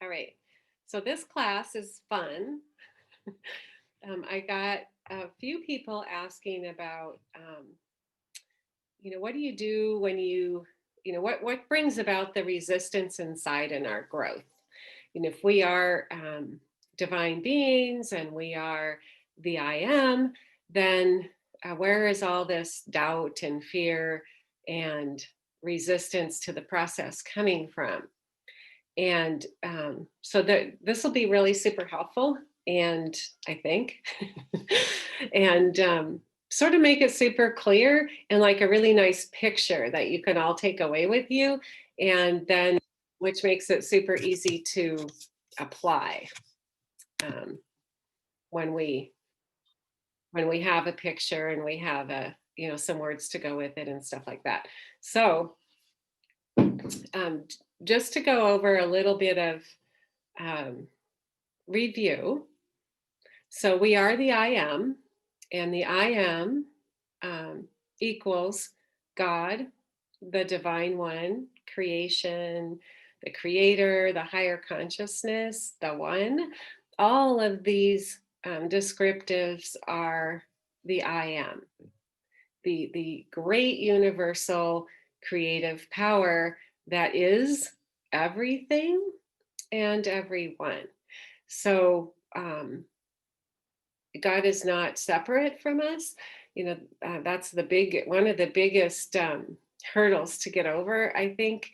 All right. So this class is fun. I got a few people asking about, what do you do when what brings about the resistance inside in our growth? If we are divine beings and we are the I am, then where is all this doubt and fear and resistance to the process coming from? And so this will be really super helpful, and I think, and sort of make it super clear and like a really nice picture that you can all take away with you, and then which makes it super easy to apply um, when we have a picture and we have some words to go with it and stuff like that. So um, just to go over a little bit of um, review. So we are the I am, and the I am um, equals God, the divine one, creation, the creator, the higher consciousness, the one. All of these descriptives are the I am, the great universal creative power that is everything and everyone. So God is not separate from us. That's one of the biggest hurdles to get over, I think,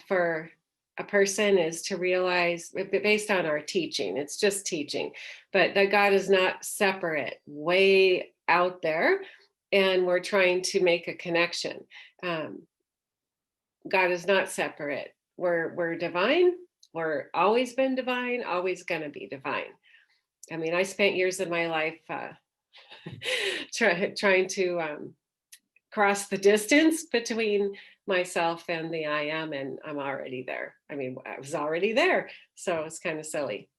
for a person is to realize, based on our teaching, it's just teaching, but that God is not separate, way out there, and we're trying to make a connection. Um, God is not separate. We're divine. We're always been divine, always going to be divine. I mean, I spent years of my life trying to cross the distance between myself and the I am, and I'm already there. I mean, I was already there, so it's kind of silly.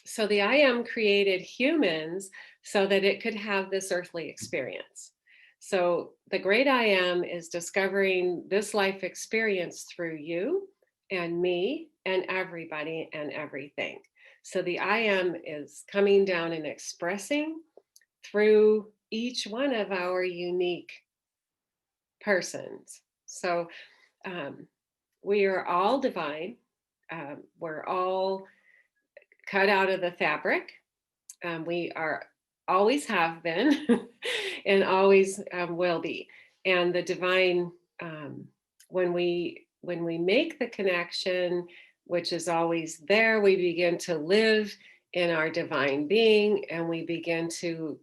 So the I am created humans so that it could have this earthly experience. So the great I am is discovering this life experience through you and me and everybody and everything. So the I am is coming down and expressing through each one of our unique persons. So um, we are all divine. We're all cut out of the fabric. We are always have been and always will be. And the divine, when we make the connection, which is always there, we begin to live in our divine being, and we begin to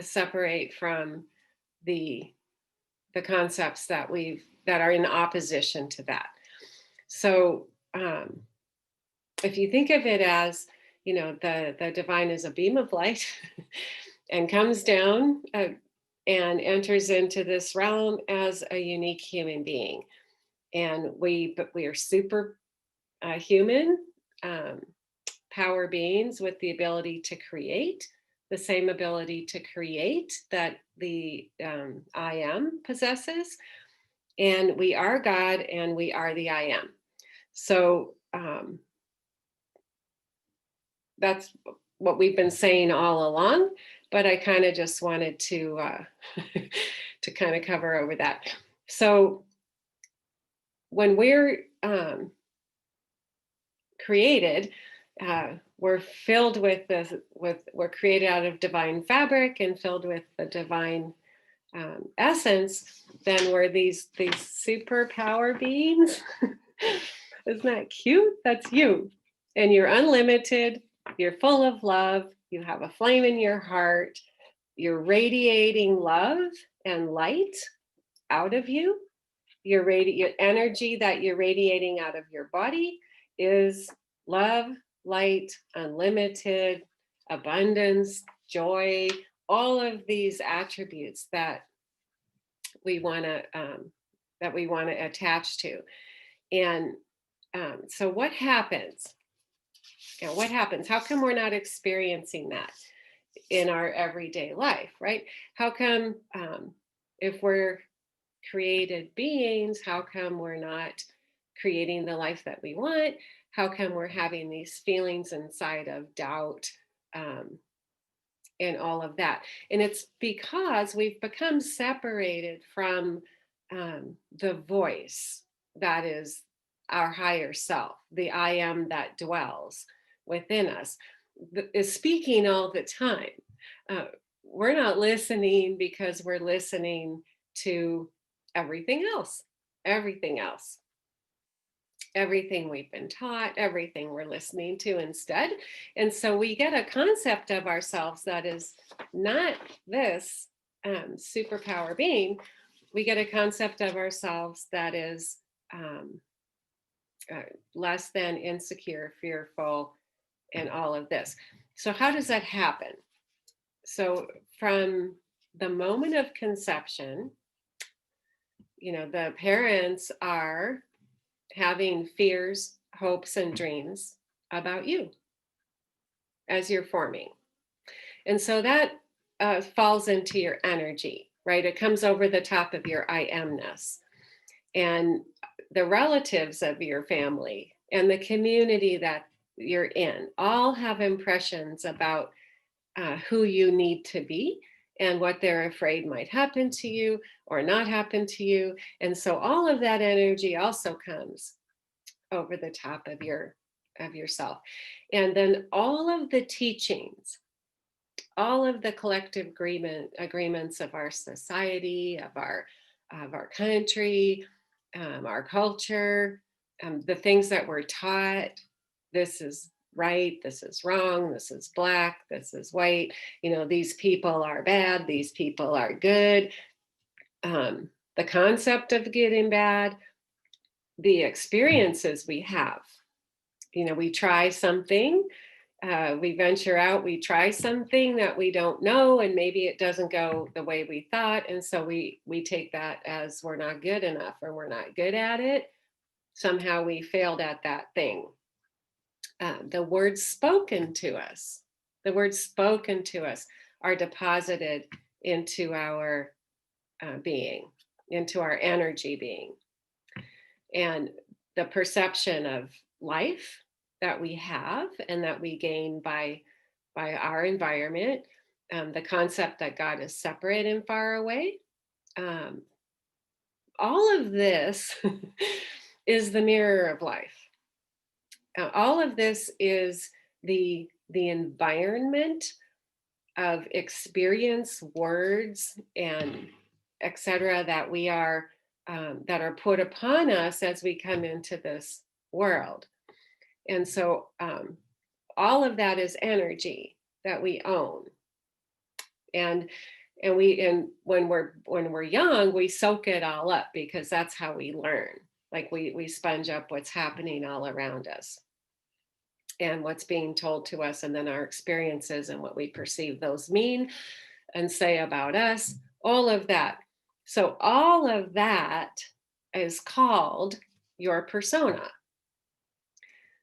separate from the concepts that are in opposition to that. So if you think of it as, the divine is a beam of light and comes down and enters into this realm as a unique human being, and we are super human um, power beings with the ability to create, the same ability to create that the I am possesses. And we are God and we are the I am. So that's what we've been saying all along, but I kind of just wanted to to kind of cover over that. So when we're created, we're filled with this, we're created out of divine fabric and filled with the divine essence. Then we're these superpower beings. Isn't that cute? That's you. And you're unlimited. You're full of love. You have a flame in your heart. You're radiating love and light out of you. Your energy that you're radiating out of your body is love, light, unlimited, abundance, joy, all of these attributes that we want to attach to. And so what happens? What happens? How come we're not experiencing that in our everyday life, right? How come if we're created beings, how come we're not creating the life that we want? How come we're having these feelings inside of doubt, um, and all of that? And it's because we've become separated from the voice that is our higher self, the I am that dwells within us, is speaking all the time. Uh, we're not listening because we're listening to everything else, everything else, everything we've been taught, everything we're listening to instead. And so we get a concept of ourselves that is not this superpower being. We get a concept of ourselves that is um, less than, insecure, fearful, and all of this. So, how does that happen? So, from the moment of conception, the parents are having fears, hopes, and dreams about you as you're forming. And so that falls into your energy, right? It comes over the top of your I amness. And the relatives of your family and the community that you're in all have impressions about who you need to be and what they're afraid might happen to you or not happen to you. And so all of that energy also comes over the top of yourself. And then all of the teachings, all of the collective agreements of our society, of our country, our culture, the things that we're taught. This is right, this is wrong, this is black, this is white. These people are bad, these people are good. The concept of good and bad, the experiences we have. We try something, we venture out, we try something that we don't know, and maybe it doesn't go the way we thought. And so we take that as we're not good enough or we're not good at it. Somehow we failed at that thing. The words spoken to us, are deposited into our being, into our energy being. And the perception of life that we have and that we gain by our environment, the concept that God is separate and far away, all of this is the mirror of life. All of this is the environment of experience, words, and etc. that we are that are put upon us as we come into this world. And so all of that is energy that we own. And when we're young, we soak it all up because that's how we learn. Like we sponge up what's happening all around us and what's being told to us, and then our experiences and what we perceive those mean and say about us, all of that. So all of that is called your persona.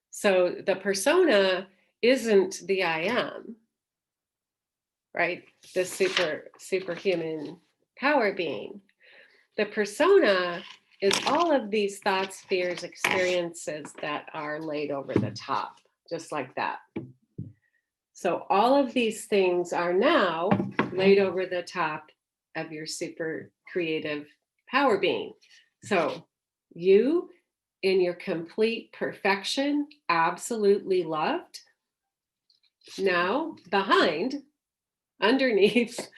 So the persona isn't the I am, right? The superhuman power being. The persona is all of these thoughts, fears, experiences that are laid over the top, just like that. So all of these things are now laid over the top of your super creative power being. So you, in your complete perfection, absolutely loved, now underneath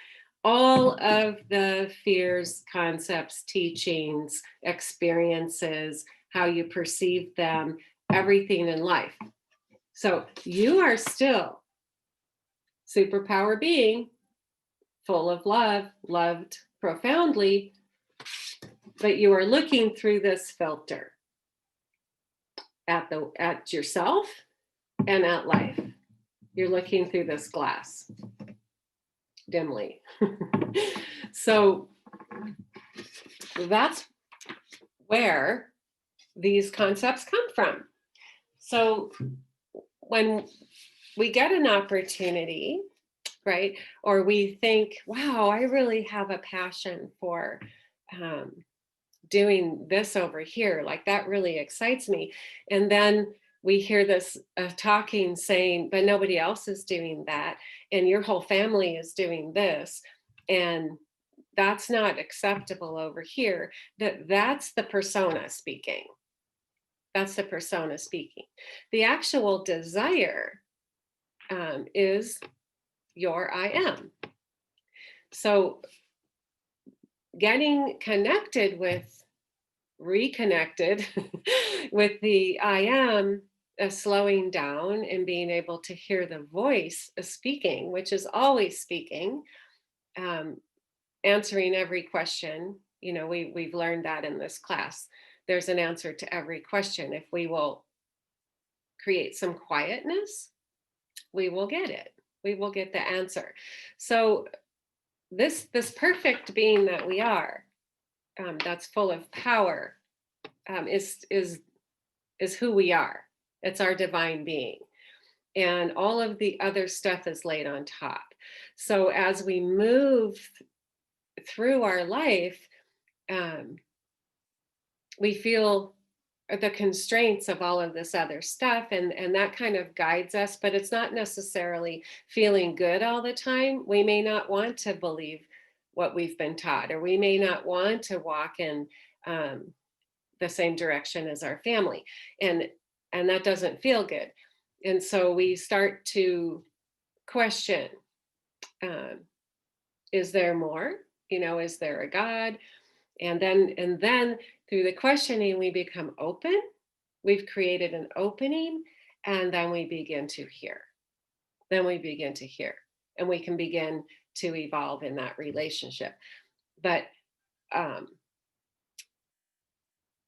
all of the fears, concepts, teachings, experiences, how you perceive them, everything in life. So you are still superpower being, full of love, loved profoundly, but you are looking through this filter at yourself and at life. You're looking through this glass dimly. So that's where these concepts come from. So when we get an opportunity, right, or we think, wow, I really have a passion for doing this over here, like that really excites me. And then we hear this talking saying, but nobody else is doing that, and your whole family is doing this, and that's not acceptable over here. That's the persona speaking. That's the persona speaking. The actual desire is your I am. So getting connected with, reconnected with the I am, slowing down and being able to hear the voice speaking, which is always speaking, um, answering every question. You know, we've learned that in this class. There's an answer to every question. If we will create some quietness, we will get it. We will get the answer. So this perfect being that we are, that's full of power, is who we are. It's our divine being, and all of the other stuff is laid on top. So as we move through our life, um, we feel the constraints of all of this other stuff, and that kind of guides us, but it's not necessarily feeling good all the time. We may not want to believe what we've been taught, or we may not want to walk in um, the same direction as our family, and that doesn't feel good. And so we start to question, um, is there more? You know, is there a God? And then through the questioning, we become open. We've created an opening, and then we begin to hear. Then we begin to hear, and we can begin to evolve in that relationship. But um,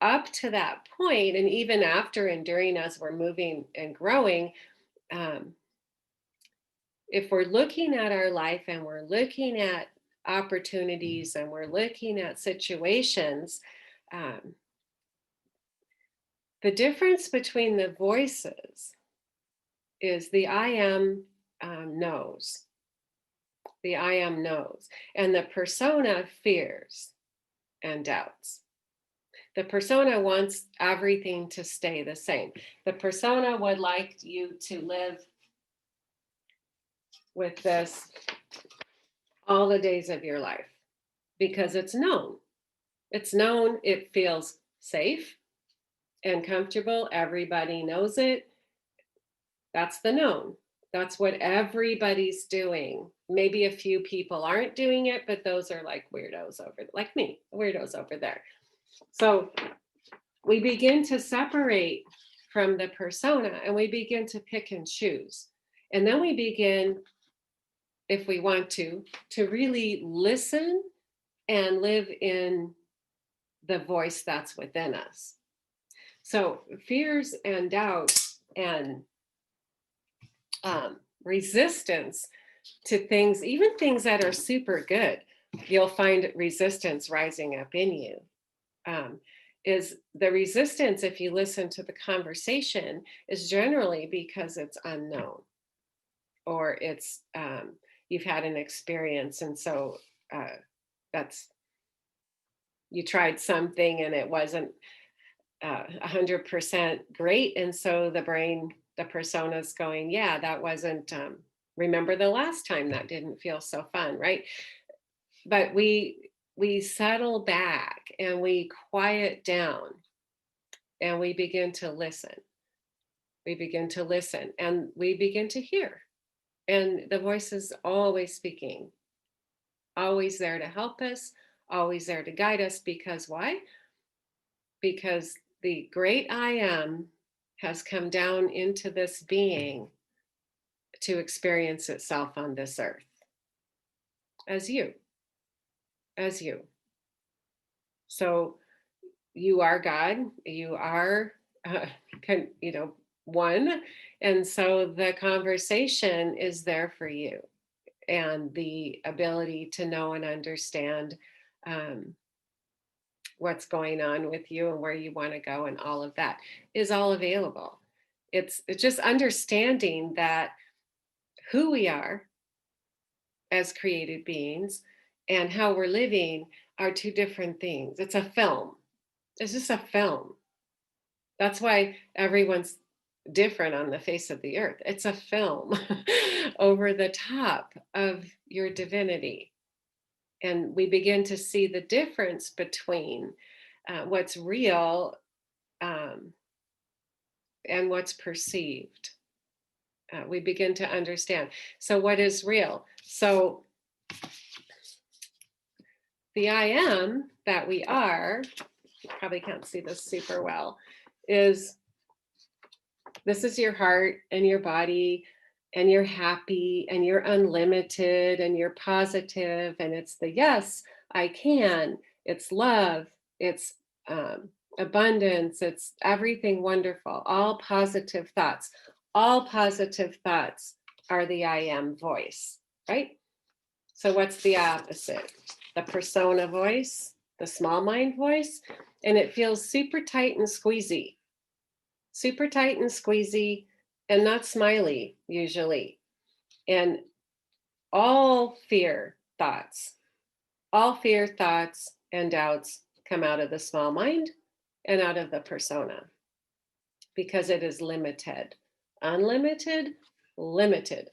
up to that point, and even after and during, as we're moving and growing, um, if we're looking at our life and we're looking at opportunities and we're looking at situations, um, the difference between the voices is the I am, knows. The I am knows. And the persona fears and doubts. The persona wants everything to stay the same. The persona would like you to live with this all the days of your life because it's known. It's known, it feels safe and comfortable. Everybody knows it. That's the known. That's what everybody's doing. Maybe a few people aren't doing it, but those are like weirdos over, like me, weirdos over there. So we begin to separate from the persona, and we begin to pick and choose. And then we begin, if we want to really listen and live in the voice that's within us. So fears and doubts and resistance to things, even things that are super good, you'll find resistance rising up in you. Is the resistance, if you listen to the conversation, is generally because it's unknown, or it's you've had an experience, and so that's, you tried something and it wasn't 100% great, and so the brain, the persona's going, yeah, that wasn't, remember the last time that didn't feel so fun, right? But we settle back and we quiet down and we begin to listen. We begin to listen and we begin to hear, and the voice is always speaking, always there to help us, always there to guide us. Because why? Because the great I am has come down into this being to experience itself on this earth as you, as you. So you are God, you are, you know, one. And so the conversation is there for you, and the ability to know and understand um, what's going on with you and where you want to go, and all of that is all available. It's just understanding that who we are as created beings and how we're living are two different things. It's a film. It's just a film. That's why everyone's different on the face of the earth. It's a film over the top of your divinity. And we begin to see the difference between what's real um, and what's perceived. We begin to understand. So, what is real? So, the I am that we are, you probably can't see this super well, is this is your heart and your body, and you're happy and you're unlimited and you're positive, and it's the yes, I can, it's love, it's abundance, it's everything wonderful, all positive thoughts. All positive thoughts are the I am voice, right? So, what's the opposite? The persona voice, the small mind voice, and it feels super tight and squeezy, super tight and squeezy, and not smiley usually. And all all fear thoughts and doubts come out of the small mind and out of the persona because it is limited, unlimited, limited.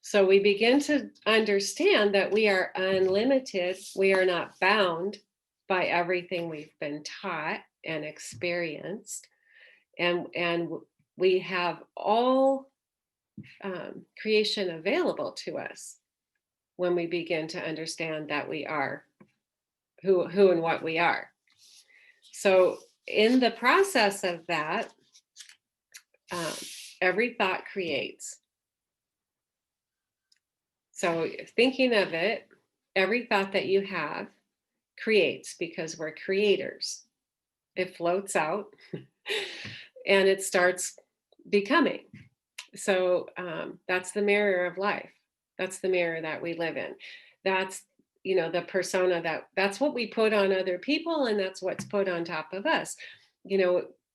So we begin to understand that we are unlimited. We are not bound by everything we've been taught and experienced. And we have all creation available to us when we begin to understand that we are who and what we are. So in the process of that, um, every thought creates. So thinking of it, every thought that you have creates, because we're creators. It floats out and it starts becoming. So that's the mirror of life. That's the mirror that we live in. That's, the persona that's what we put on other people, and that's what's put on top of us.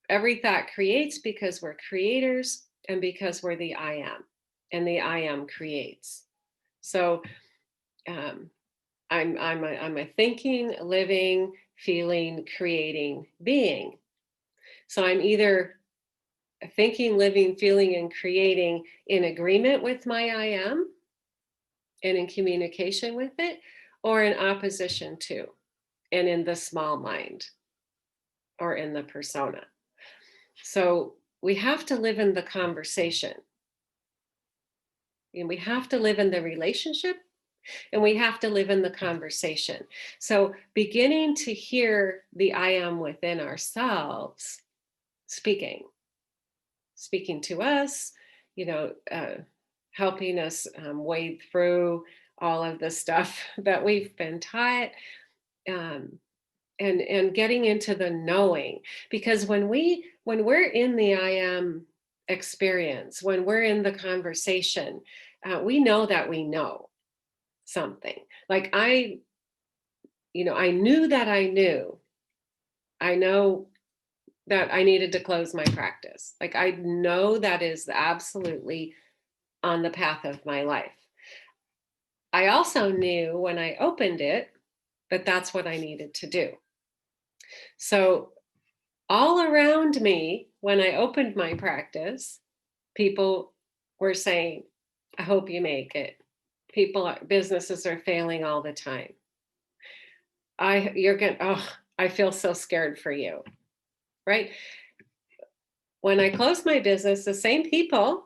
Every thought creates because we're creators and because we're the I am, and the I am creates. So I'm a thinking, living, feeling, creating being. So I'm either thinking, living, feeling, and creating in agreement with my I am and in communication with it, or in opposition to, and in the small mind or in the persona. So we have to live in the conversation. And we have to live in the relationship, and we have to live in the conversation. So beginning to hear the I am within ourselves speaking to us, helping us wade through all of the stuff that we've been taught, and getting into the knowing. Because when we're in the I am experience, when we're in the conversation, we know that we know something. Like I knew that I know that I needed to close my practice. Like I know that is absolutely on the path of my life. I also knew when I opened it that that's what I needed to do. So all around me, when I opened my practice, people were saying, I hope you make it. Businesses are failing all the time. I feel so scared for you, right? When I closed my business, the same people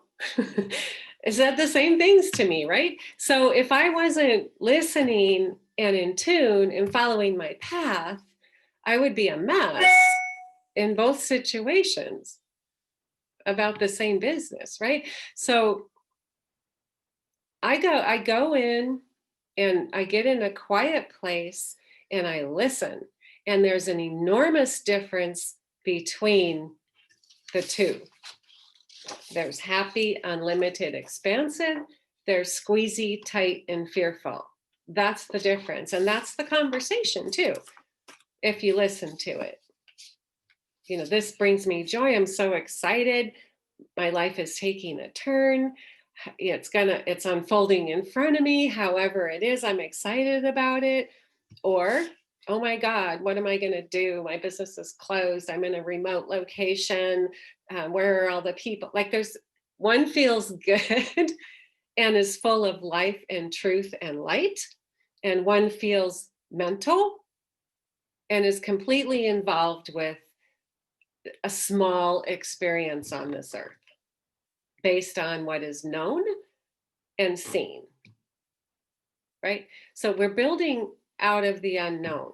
said the same things to me, right? So if I wasn't listening and in tune and following my path, I would be a mess in both situations about the same business, right? So I go in and I get in a quiet place and I listen. And there's an enormous difference between the two. There's happy, unlimited, expansive. There's squeezy, tight, and fearful. That's the difference. And that's the conversation too, if you listen to it. This brings me joy. I'm so excited. My life is taking a turn. It's unfolding in front of me. However it is, I'm excited about it. Or oh my God, what am I going to do? My business is closed. I'm in a remote location. Where are all the people? Like there's one feels good and is full of life and truth and light, and one feels mental and is completely involved with a small experience on this earth based on what is known and seen, right? So we're building out of the unknown.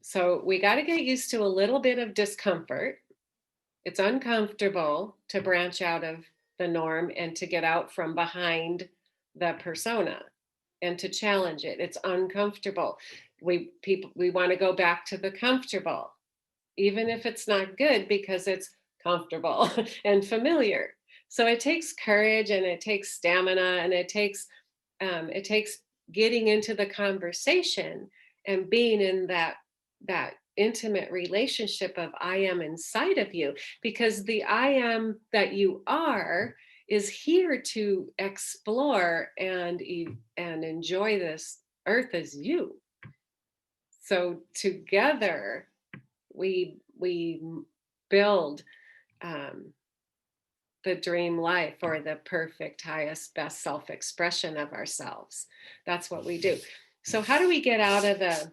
So we got to get used to a little bit of discomfort. It's uncomfortable to branch out of the norm and to get out from behind the persona and to challenge it. It's uncomfortable. We want to go back to the comfortable, even if it's not good because it's comfortable and familiar. So it takes courage and it takes stamina and it takes getting into the conversation and being in that intimate relationship of I am inside of you, because the I am that you are is here to explore and enjoy this earth as you. So together we build um, the dream life or the perfect, highest, best self expression of ourselves. That's what we do. So, how do we get out of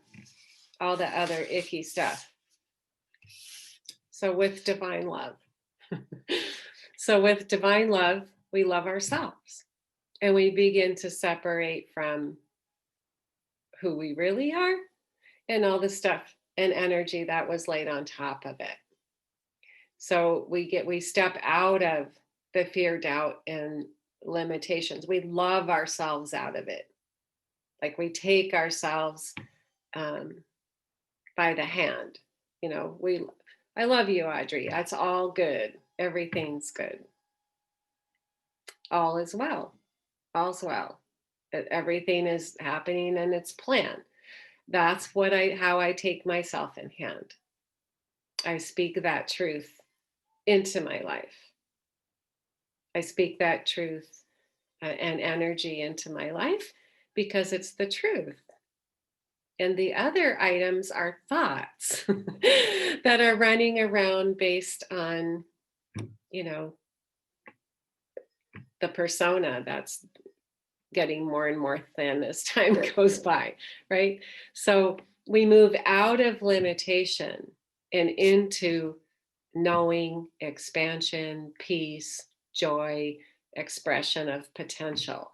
all the other icky stuff? So, with divine love. So, with divine love, we love ourselves and we begin to separate from who we really are and all the stuff and energy that was laid on top of it. So we step out of the fear, doubt, and limitations. We love ourselves out of it. Like we take ourselves um, by the hand. You know, I love you, Audrey. That's all good. Everything's good. All is well. All's well. Everything is happening in its plan. That's how I take myself in hand. I speak that truth into my life. I speak that truth and energy into my life because it's the truth. And the other items are thoughts that are running around based on, you know, the persona that's getting more and more thin as time goes by, right? So we move out of limitation and into knowing, expansion, peace, joy, expression of potential.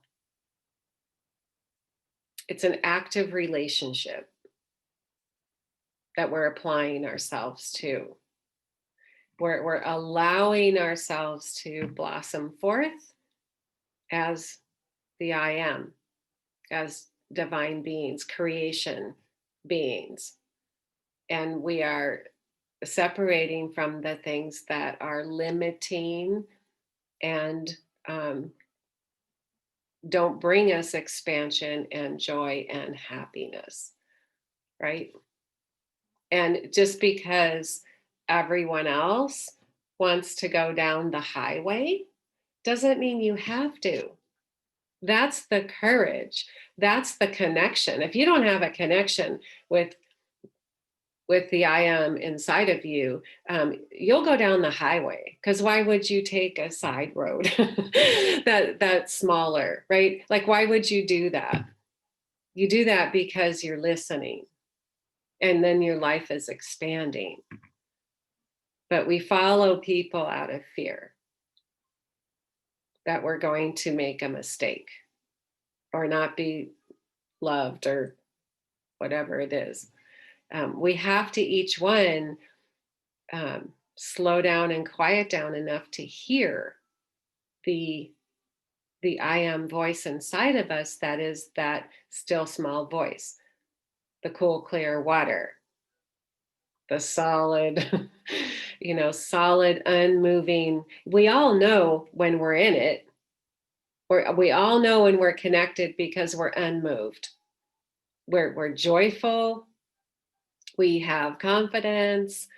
It's an active relationship that we're applying ourselves to. We're allowing ourselves to blossom forth as the I am, as divine beings, creation beings. And we are separating from the things that are limiting and don't bring us expansion and joy and happiness, right? And just because everyone else wants to go down the highway doesn't mean you have to. That's the courage. That's the connection. If you don't have a connection with the I am inside of you, you'll go down the highway. Because why would you take a side road that's smaller, right? Like, why would you do that? You do that because you're listening, and then your life is expanding. But we follow people out of fear that we're going to make a mistake or not be loved or whatever it is. We have to each one slow down and quiet down enough to hear the I am voice inside of us, that is that still small voice, the cool clear water, the solid solid unmoving. We all know when we're in it, or we all know when we're connected because we're unmoved. We're joyful, we have confidence,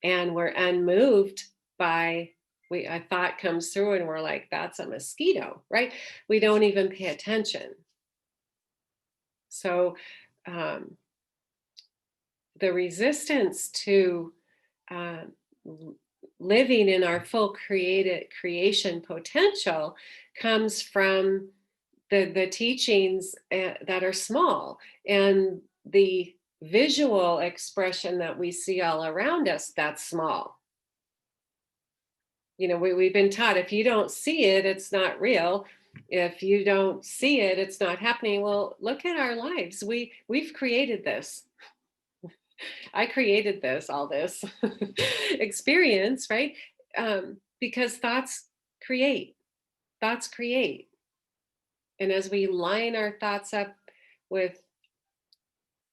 and we're unmoved by a thought comes through and we're like, that's a mosquito, right? We don't even pay attention. So the resistance to um, living in our full creation potential comes from the teachings that are small, and the visual expression that we see all around us that's small. We've been taught, if you don't see it, it's not real. If you don't see it, it's not happening. Well, look at our lives. We've created this. I created all this experience, right? Because create, thoughts create. And as we line our thoughts up with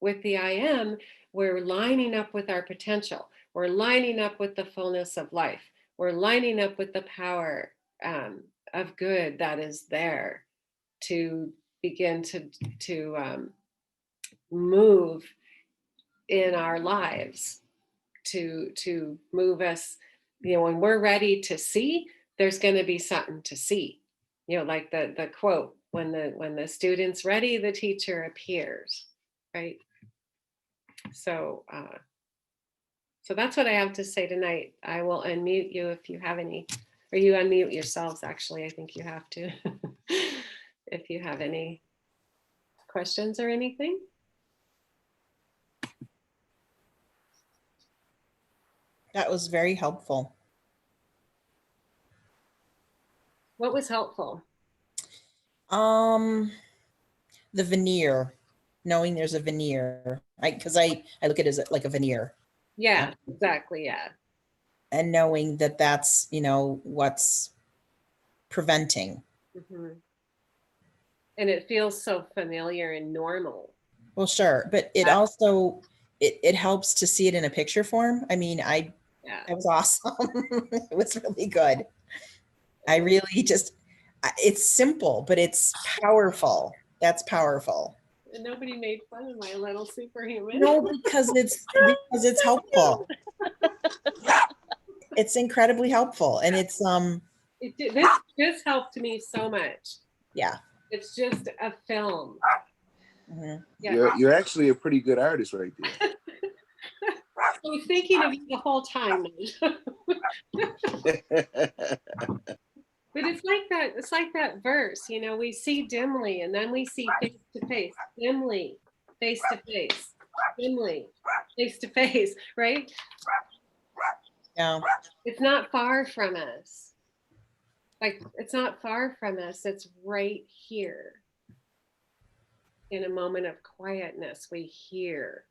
the I am, we're lining up with our potential. We're lining up with the fullness of life. We're lining up with the power of good that is there to begin to move in our lives, to move us. When we're ready to see, there's going to be something to see. Like the quote, when the student's ready, the teacher appears, right? So that's what I have to say tonight. I will unmute you if you have any, or you unmute yourselves. Actually, I think you have to. If you have any questions or anything. That was very helpful. What was helpful? The veneer, knowing there's a veneer, because I look at it as like a veneer. Yeah, exactly. Yeah. And knowing that that's, what's preventing. Mm-hmm. And it feels so familiar and normal. Well, sure. But it also, it helps to see it in a picture form. I mean, it was awesome. It was really good. I really it's simple, but it's powerful. That's powerful. And nobody made fun of my little superhuman. No, because it's helpful. It's incredibly helpful. And it's this just helped me so much. Yeah. It's just a film. Mm-hmm. Yeah. You're actually a pretty good artist right there. I was thinking of you the whole time. But it's like that verse, we see dimly, and then we see face to face, dimly, face to face, dimly, face to face, right? Yeah. It's not far from us. It's not far from us. It's right here. In a moment of quietness, we hear.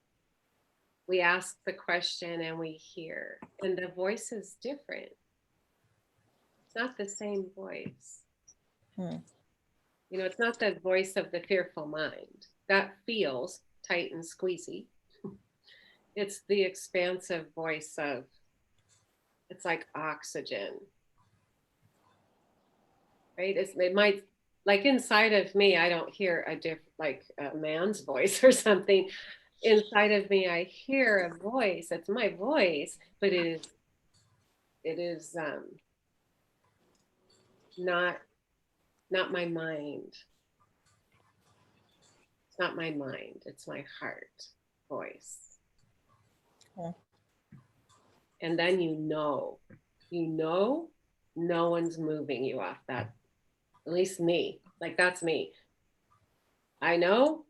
We ask the question and we hear. And the voice is different. It's not the same voice. It's not the voice of the fearful mind. That feels tight and squeezy. It's the expansive voice of, it's like oxygen. Right? It might, like inside of me, I don't hear like a man's voice or something. Inside of me, I hear a voice. It's my voice, but it is not my mind. It's not my mind. It's my heart voice. Cool. And then no one's moving you off that. At least me. Like, that's me. I know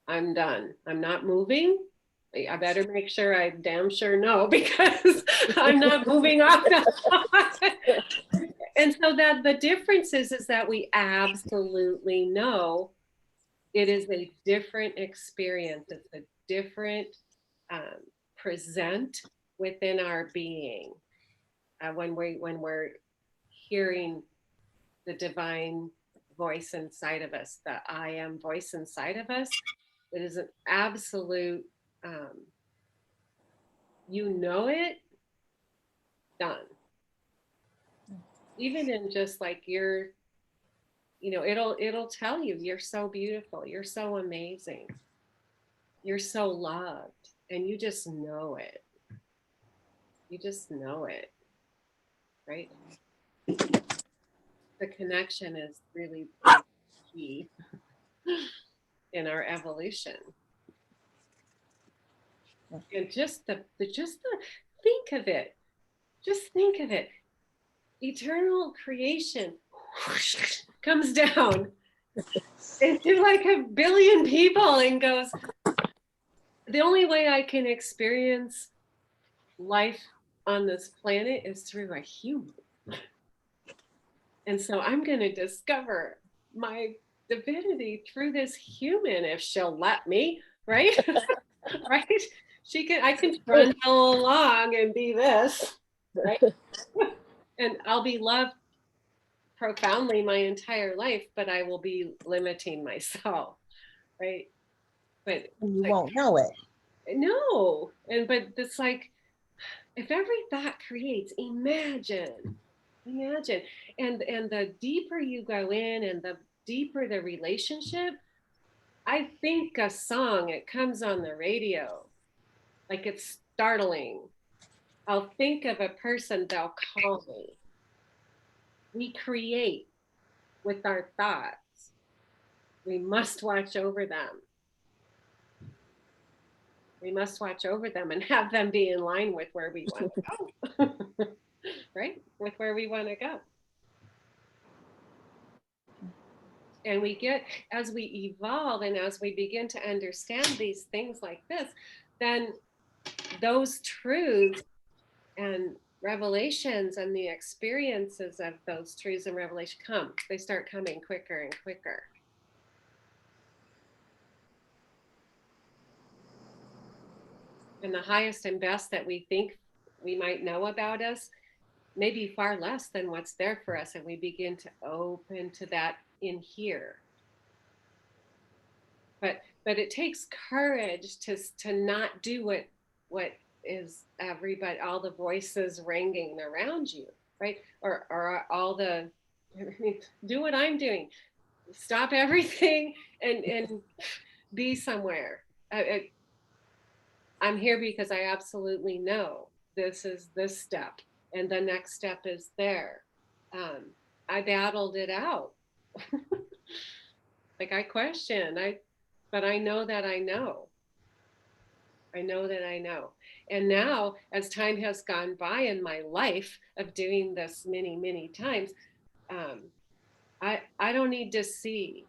I'm done. I'm not moving. I better make sure I damn sure know, because I'm not moving off that. And so that the difference is that we absolutely know it is a different experience. It's a different present within our being when we're hearing the divine voice inside of us, the I am voice inside of us. It is an absolute, it, done. Even in just like it'll tell you, you're so beautiful, you're so amazing, you're so loved, and you just know it. You just know it, right? The connection is really key in our evolution. And just the think of it. Just think of it. Eternal creation comes down into like a billion people and goes, the only way I can experience life on this planet is through a human. And so I'm going to discover my divinity through this human if she'll let me, right? Right? I can trundle along and be this, right? And I'll be loved profoundly my entire life, but I will be limiting myself, right? But And you like, won't know it. no, but it's like, if every thought creates, imagine, and the deeper you go in, and the deeper the relationship. I think a song, it comes on the radio, like it's startling. I'll think of a person, they'll call me. We create with our thoughts. We must watch over them. We must watch over them and have them be in line with where we want to go. Right? With where we want to go. And we get, as we evolve and as we begin to understand these things like this, then those truths and revelations and the experiences of those truths and revelation they start coming quicker and quicker. And the highest and best that we think we might know about us may be far less than what's there for us, and we begin to open to that in here. But it takes courage to not do what is everybody, all the voices ringing around you, right? Or all the, I mean, do what I'm doing. Stop everything and be somewhere. I'm here because I absolutely know this is this step, and the next step is there. I battled it out. Like I question, but I know that I know. I know that I know. And now, as time has gone by in my life of doing this many, many times, I don't need to see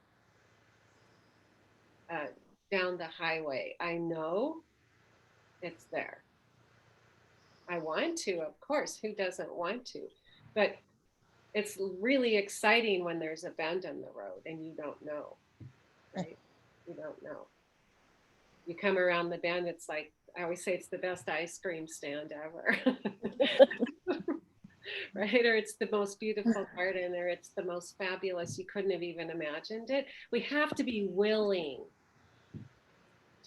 down the highway. I know it's there. I want to, of course. Who doesn't want to? But it's really exciting when there's a bend in the road and you don't know, right? You don't know. You come around the bend, it's like, I always say it's the best ice cream stand ever. Right? Or it's the most beautiful garden, or it's the most fabulous. You couldn't have even imagined it. We have to be willing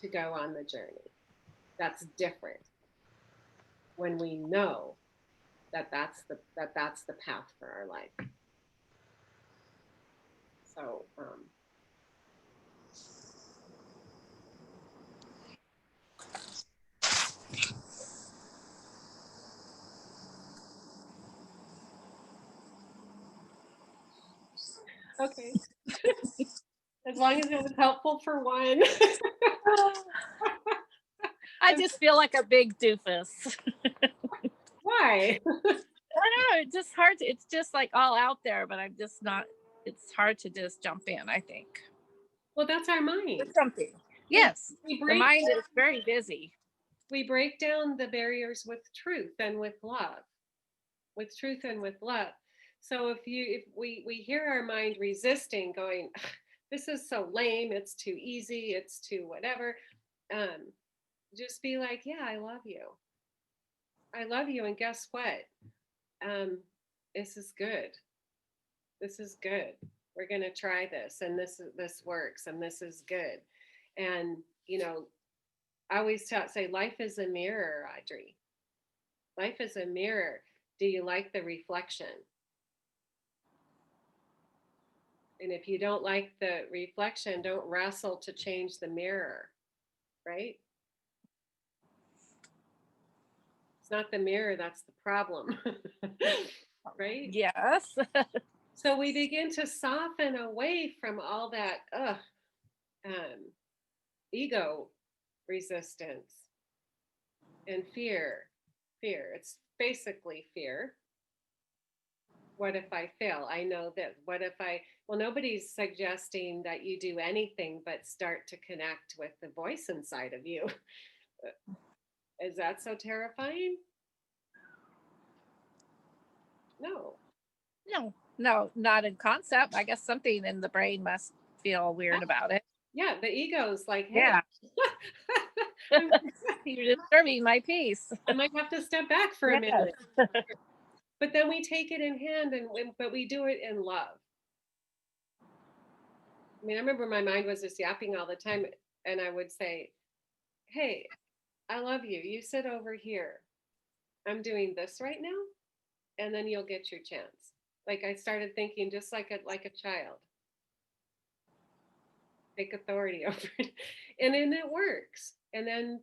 to go on the journey. That's different when we know that that's the path for our life. So okay. As long as it was helpful for one. I just feel like a big doofus. Why? I don't know. It's just hard to, it's just like all out there, but I'm just not, it's hard to just jump in, I think. Well, that's our mind. It's something. Yes. The mind is very busy. We break down the barriers with truth and with love. With truth and with love. So if we hear our mind resisting, going, this is so lame, it's too easy, it's too whatever, just be like, yeah, I love you. I love you, and guess what? This is good. This is good. We're gonna try this, and this works, and this is good. And I always say life is a mirror, Audrey. Life is a mirror. Do you like the reflection? And if you don't like the reflection, don't wrestle to change the mirror, right? It's not the mirror, that's the problem, right? Yes. So we begin to soften away from all that ego resistance. And fear, it's basically fear. What if I fail? I know that. What if well, nobody's suggesting that you do anything but start to connect with the voice inside of you. Is that so terrifying? No. No, not in concept. I guess something in the brain must feel weird about it. Yeah, the ego's like, hey, Yeah. You're disturbing my peace. I might have to step back for a minute. But then we take it in hand, but we do it in love. I mean, I remember my mind was just yapping all the time, and I would say, hey, I love you. You sit over here. I'm doing this right now, and then you'll get your chance. Like I started thinking just like a child. Take authority over it. And then it works. And then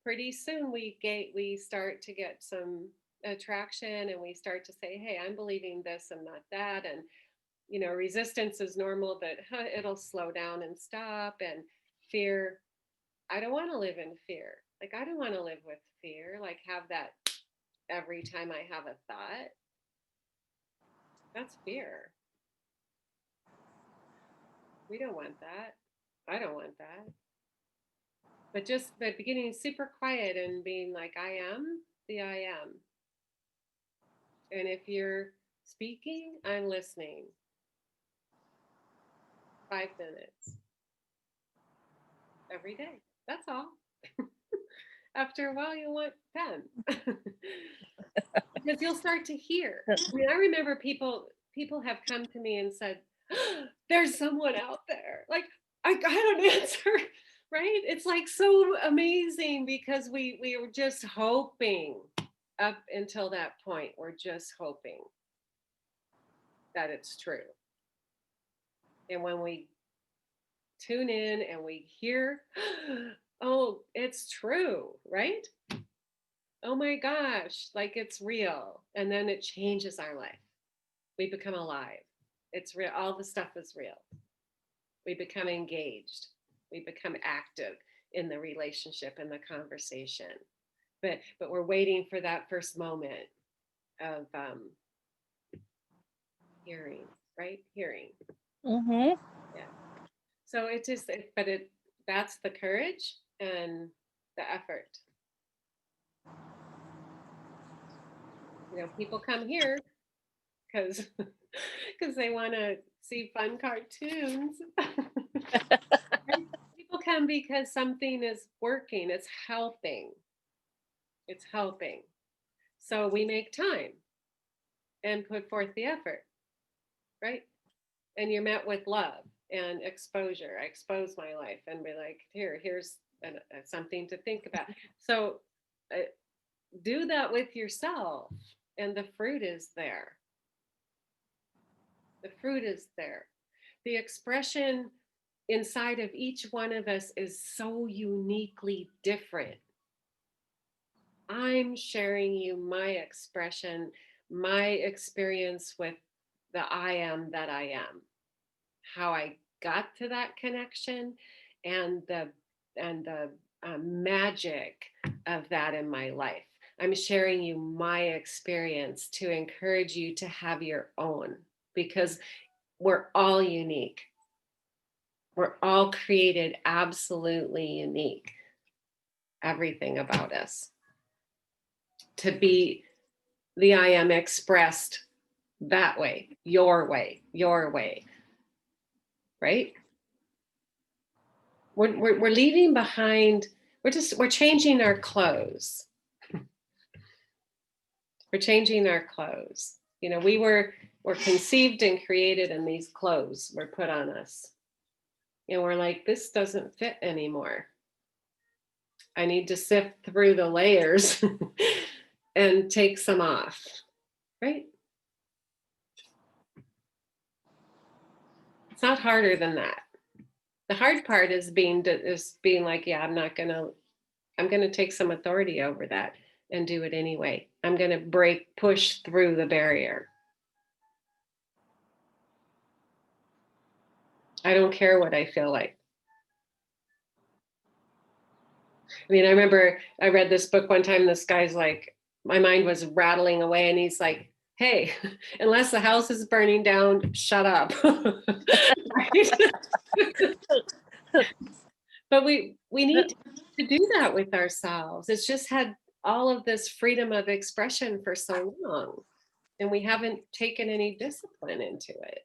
pretty soon we start to get some attraction, and we start to say, hey, I'm believing this and not that. And resistance is normal, but it'll slow down and stop. And fear, I don't want to live in fear. Like, I don't want to live with fear, like have that every time I have a thought. That's fear. We don't want that. I don't want that. But just beginning super quiet and being like, I am the I am. And if you're speaking, I'm listening. 5 minutes every day. That's all. After a while, you'll want 10. Because you'll start to hear. I mean, I remember people have come to me and said, there's someone out there. Like, I got an answer, right? It's like so amazing, because we were just hoping up until that point. We're just hoping that it's true. And when we tune in and we hear, oh, it's true, right? Oh my gosh, like it's real. And then it changes our life. We become alive. It's real. All the stuff is real. We become engaged. We become active in the relationship and the conversation. But we're waiting for that first moment of hearing, right? Hearing. Mm-hmm. Yeah. So that's the courage and the effort. People come here because they want to see fun cartoons. People come because something is working. It's helping. It's helping. So we make time and put forth the effort, right? And you're met with love and exposure. I expose my life and be like, here's something to think about. So do that with yourself, and the fruit is there. The fruit is there. The expression inside of each one of us is so uniquely different. I'm sharing you my expression, my experience with the I am that I am, how I got to that connection, and the magic of that in my life. I'm sharing you my experience to encourage you to have your own, because we're all unique. We're all created absolutely unique. Everything about us. To be the I am expressed that way, your way, right? We're leaving behind, we're changing our clothes. We're changing our clothes. We're conceived and created, and these clothes were put on us. And we're like, this doesn't fit anymore. I need to sift through the layers and take some off, right? It's not harder than that. The hard part is being like, yeah, I'm going to take some authority over that and do it anyway. I'm going to push through the barrier. I don't care what I feel like. I mean, I remember I read this book one time. This guy's like, my mind was rattling away, and he's like, "Hey, unless the house is burning down, shut up." But we need to do that with ourselves. It's just had all of this freedom of expression for so long, and we haven't taken any discipline into it.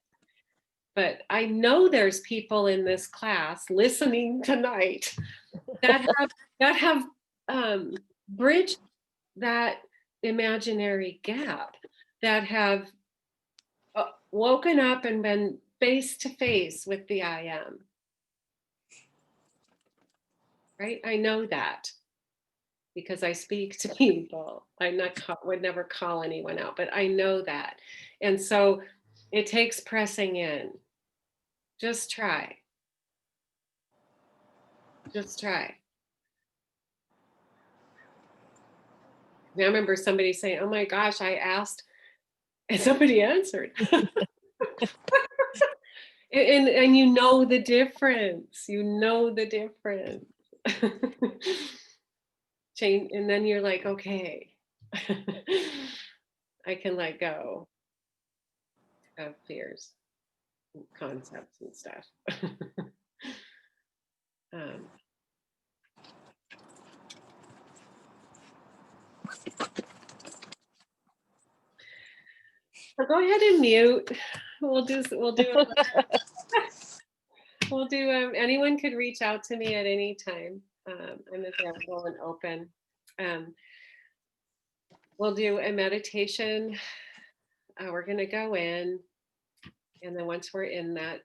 But I know there's people in this class listening tonight that have bridged that imaginary gap, that have woken up and been face to face with the I am. Right? I know that because I speak to people. Would never call anyone out, but I know that. And so it takes pressing in. Just try. Just try. I remember somebody saying, "Oh my gosh, I asked and somebody answered." and you know the difference. You know the difference. Change, and then you're like, okay, I can let go of fears, and concepts, and stuff. um, so go ahead and mute. We'll do. Anyone could reach out to me at any time. I'm available and open. We'll do a meditation. We're going to go in, and then once we're in that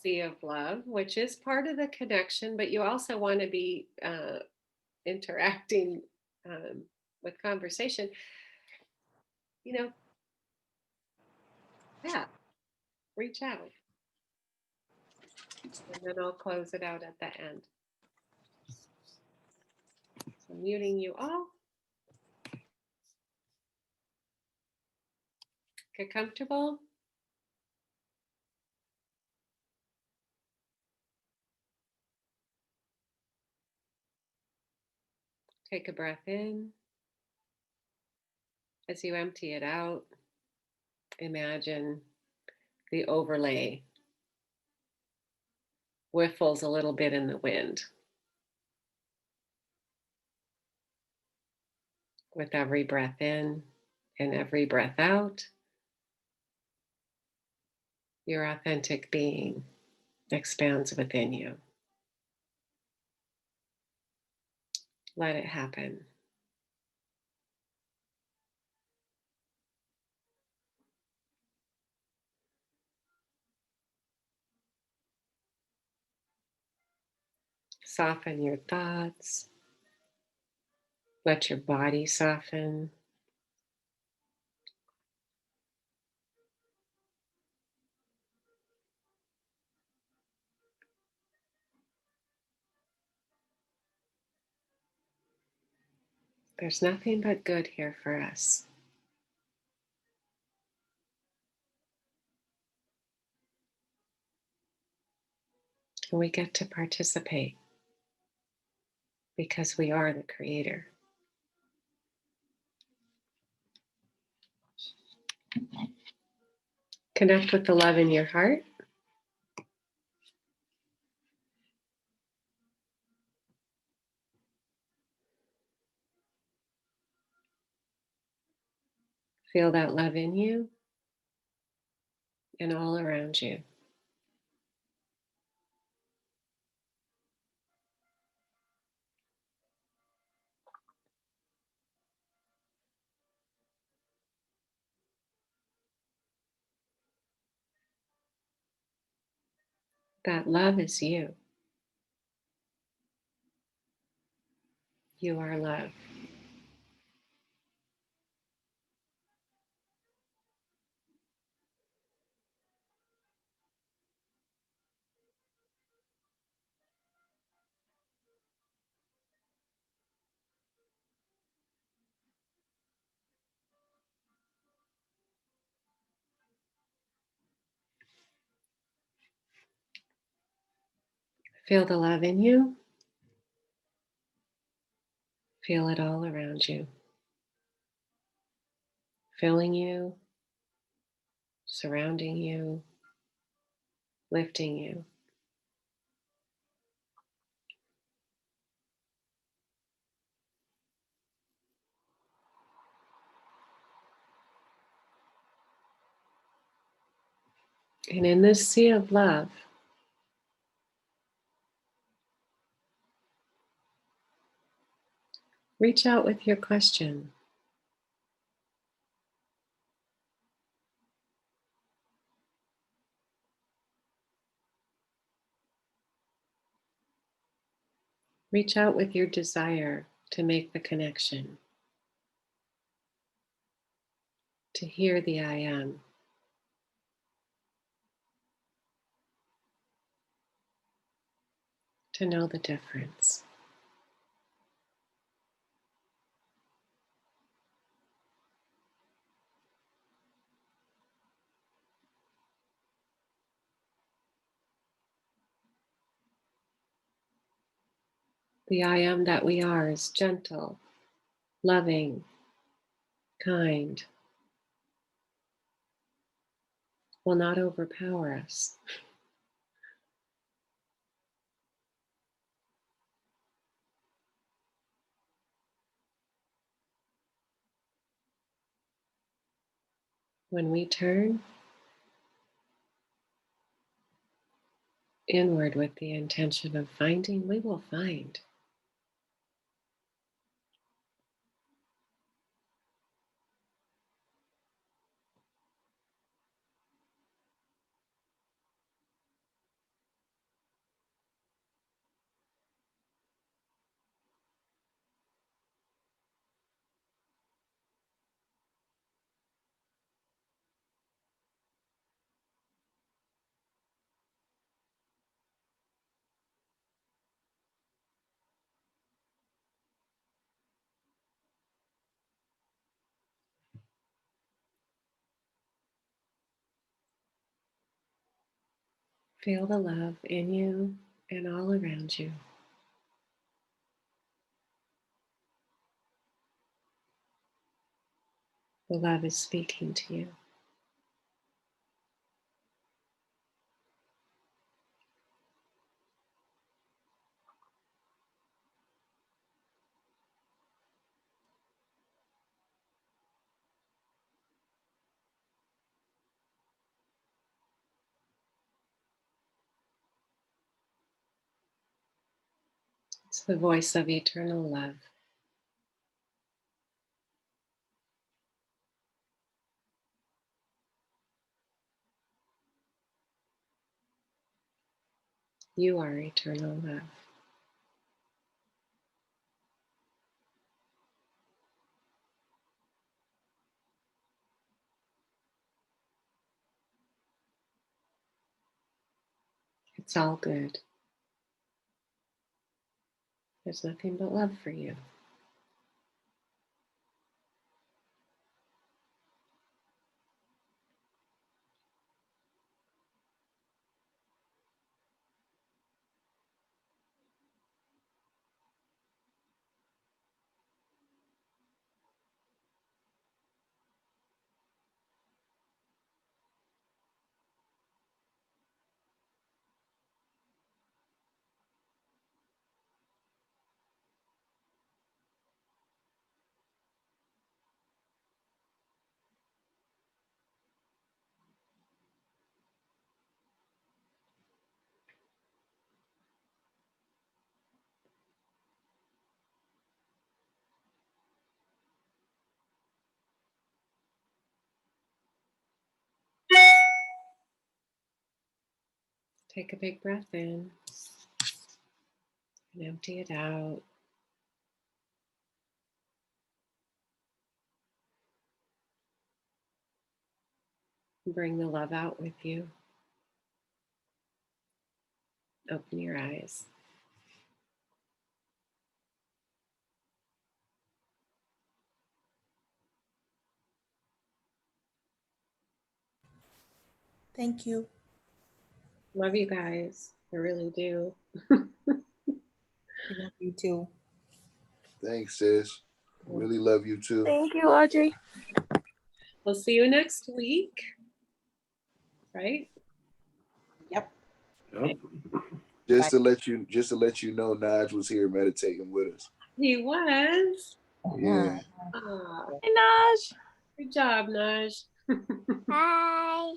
sea of love, which is part of the connection, but you also want to be interacting with conversation, yeah, reach out. And then I'll close it out at the end. So muting you all. Get comfortable. Take a breath in. As you empty it out, imagine the overlay whiffles a little bit in the wind. With every breath in and every breath out, your authentic being expands within you. Let it happen. Soften your thoughts. Let your body soften. There's nothing but good here for us. And we get to participate because we are the creator. Connect with the love in your heart. Feel that love in you and all around you. That love is you. You are love. Feel the love in you. Feel it all around you, filling you, surrounding you, lifting you. And in this sea of love, reach out with your question. Reach out with your desire to make the connection, to hear the I am, to know the difference. The I am that we are is gentle, loving, kind, will not overpower us. When we turn inward with the intention of finding, we will find. Feel the love in you and all around you. The love is speaking to you. It's the voice of eternal love. You are eternal love. It's all good. There's nothing but love for you. Take a big breath in and empty it out. Bring the love out with you. Open your eyes. Thank you. Love you guys. I really do. I love you too. Thanks, sis. Really love you too. Thank you, Audrey. We'll see you next week. Right? Yep. Yep. Just to let you know, Naj was here meditating with us. He was. Yeah. Aw, Hey, Naj. good job, Naj. Hi.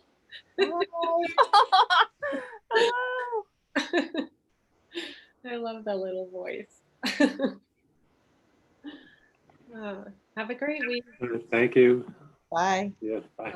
Hello. I love that little voice. Have a great week. Thank you. Bye. Yes, bye.